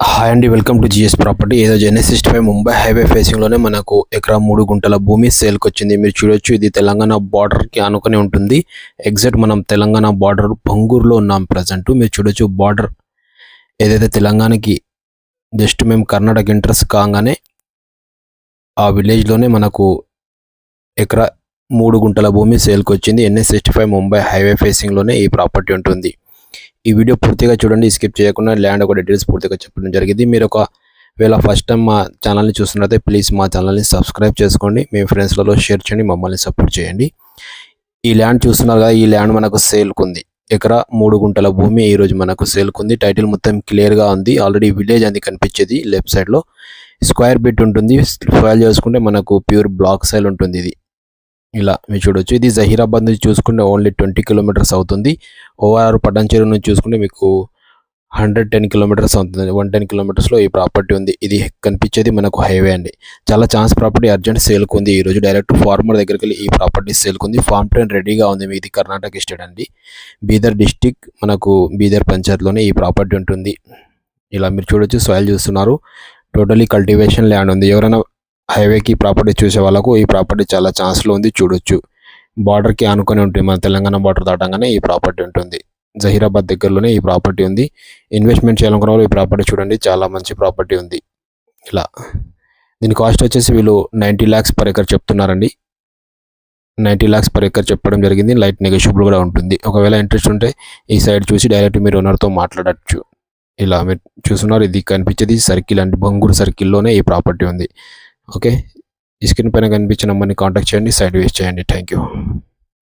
Hi అండి, welcome to GS property. ఏదో Genesis 65 Mumbai highway ఫేసింగ్లోనే మనకు ఎకరా 3 గుంటల భూమి సేల్కి వచ్చింది. మీరు చూడొచ్చు, ఇది తెలంగాణ బార్డర్కి ఆనుకొని ఉంటుంది. ఎగ్జాక్ట్ మనం తెలంగాణ బార్డర్ పొంగూరులో ఉన్నాం ప్రజెంట్. మీరు చూడొచ్చు బార్డర్ ఏదైతే తెలంగాణకి జస్ట్ మేము కర్ణాటక ఎంట్రన్స్ కాగానే ఆ విలేజ్లోనే మనకు ఎకరా 3 గుంటల భూమి సేల్కి వచ్చింది. NS65 ముంబై హైవే ఫేసింగ్లోనే ఈ ప్రాపర్టీ ఉంటుంది. ఈ వీడియో పూర్తిగా చూడండి, స్కిప్ చేయకుండా ల్యాండ్ ఒక డీటెయిల్స్ పూర్తిగా చెప్పడం జరిగింది. మీరు ఒకవేళ ఫస్ట్ టైం మా ఛానల్ని చూస్తున్నట్లయితే ప్లీజ్ మా ఛానల్ని సబ్స్క్రైబ్ చేసుకోండి, మీ ఫ్రెండ్స్లలో షేర్ చేయండి, మమ్మల్ని సపోర్ట్ చేయండి. ఈ ల్యాండ్ చూస్తున్నారు కదా, ఈ ల్యాండ్ మనకు సేల్కుంది. ఎకరా 3 గుంటల భూమి ఈరోజు మనకు సేల్కుంది. టైటిల్ మొత్తం క్లియర్గా ఉంది. ఆల్రెడీ విలేజ్ అని కనిపించేది లెఫ్ట్ సైడ్లో. స్క్వేర్ బిట్ ఉంటుంది. ఫైల్ చేసుకుంటే మనకు ప్యూర్ బ్లాక్ సైల్ ఉంటుంది. ఇది ఇలా మీరు చూడొచ్చు. ఇది జహీరాబాద్ నుంచి చూసుకుంటే ఓన్లీ 20 కిలోమీటర్స్ అవుతుంది. ఓఆర్ పటాన్చెరు నుంచి చూసుకుంటే మీకు 110 కిలోమీటర్స్ అవుతుంది. 110 కిలోమీటర్స్లో ఈ ప్రాపర్టీ ఉంది. ఇది కనిపించేది మనకు హైవే అండి. చాలా ఛాన్స్ ప్రాపర్టీ అర్జెంట్ సేల్కుంది. ఈరోజు డైరెక్ట్ ఫార్మర్ దగ్గరికి వెళ్ళి ఈ ప్రాపర్టీ సేల్కుంది. ఫార్మ్ ట్రైన్ రెడీగా ఉంది. ఇది కర్ణాటక స్టేట్ అండి, బీదర్ డిస్టిక్, మనకు బీదర్ పంచాయత్లోనే ఈ ప్రాపర్టీ ఉంటుంది. ఇలా మీరు చూడొచ్చు, సాయిల్ చూస్తున్నారు. టోటలీ కల్టివేషన్ ల్యాండ్ ఉంది. ఎవరైనా హైవేకి ప్రాపర్టీ చూసే వాళ్ళకు ఈ ప్రాపర్టీ చాలా ఛాన్స్లో ఉంది. చూడొచ్చు, బార్డర్కి ఆనుకొని ఉంటుంది. మన తెలంగాణ బార్డర్ దాటంగానే ఈ ప్రాపర్టీ ఉంటుంది. జహీరాబాద్ దగ్గరలోనే ఈ ప్రాపర్టీ ఉంది. ఇన్వెస్ట్మెంట్ చేయాలనుకున్న వాళ్ళు ఈ ప్రాపర్టీ చూడండి, చాలా మంచి ప్రాపర్టీ ఉంది. ఇలా దీని కాస్ట్ వచ్చేసి వీళ్ళు 90 lakhs per acre చెప్తున్నారండి. 90 lakhs per acre చెప్పడం జరిగింది. లైట్ నెగోషియబుల్ కూడా ఉంటుంది. ఒకవేళ ఇంట్రెస్ట్ ఉంటే ఈ సైడ్ చూసి డైరెక్ట్ మీరు ఓనర్తో మాట్లాడచ్చు. ఇలా మీరు చూస్తున్నారు, ఇది కనిపించేది సర్కిల్ అండి, బొంగూరు సర్కిల్లోనే ఈ ప్రాపర్టీ ఉంది. ఓకే, ఈ స్క్రీన్ పైన కనిపించిన నెంబర్ని కాంటాక్ట్ చేయండి, సైట్ విజిట్ చేయండి. Thank you.